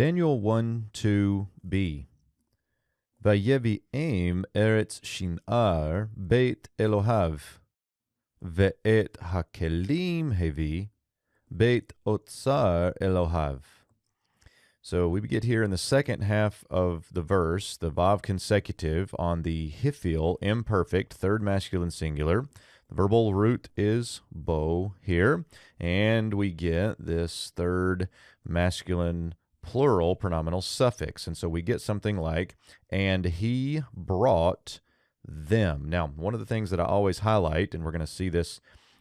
Daniel 1:2b. Vayevi'im eretz shinar beit Elohav, ve'et hakelim hevi beit otsar Elohav. So we get here in the second half of the verse, the vav consecutive on the hifil imperfect, third masculine singular. The verbal root is bo here, and we get this third masculine plural pronominal suffix. And so we get something like, and he brought them. Now, one of the things that I always highlight, and we're going to see this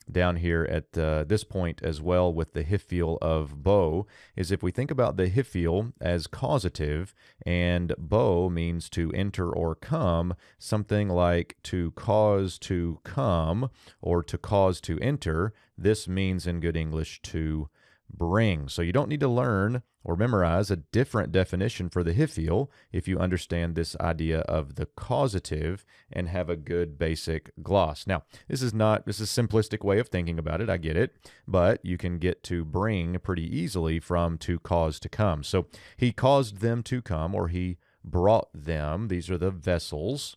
down here at this point as well with the hifil of bo, is if we think about the hifil as causative and bo means to enter or come, something like to cause to come or to cause to enter, this means in good English to bring. So you don't need to learn or memorize a different definition for the hifil if you understand this idea of the causative and have a good basic gloss. Now, this is a simplistic way of thinking about it, I get it, but you can get to bring pretty easily from to cause to come. So he caused them to come, or he brought them, these are the vessels,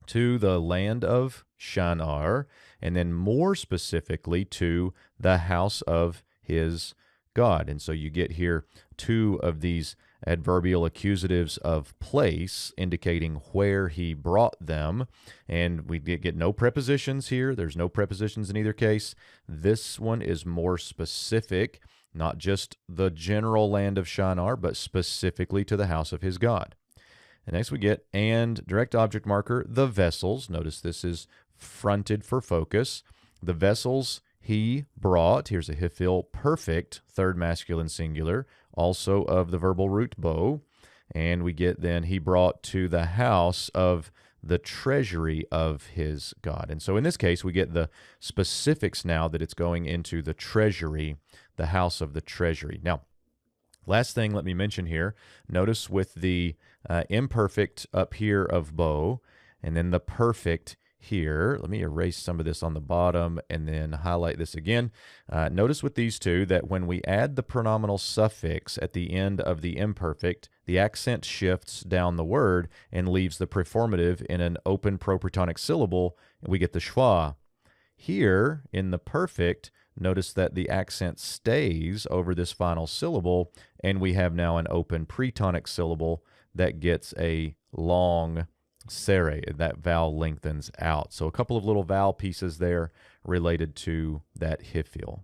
to the land of Shinar, and then more specifically to the house of his God. And so you get here two of these adverbial accusatives of place indicating where he brought them. And we get no prepositions here. There's no prepositions in either case. This one is more specific, not just the general land of Shinar, but specifically to the house of his God. And next we get, and direct object marker, the vessels. Notice this is fronted for focus. The vessels he brought, here's a hifil perfect, third masculine singular, also of the verbal root bo. And we get then, he brought to the house of the treasury of his God. And so in this case, we get the specifics now that it's going into the treasury, the house of the treasury. Now, last thing let me mention here, notice with the imperfect up here of bo, and then the perfect here. Let me erase some of this on the bottom and then highlight this again. Notice with these two that when we add the pronominal suffix at the end of the imperfect, the accent shifts down the word and leaves the preformative in an open propretonic syllable, and we get the schwa. Here in the perfect, notice that the accent stays over this final syllable, and we have now an open pretonic syllable that gets a long sere, that vowel lengthens out. So a couple of little vowel pieces there related to that hifil.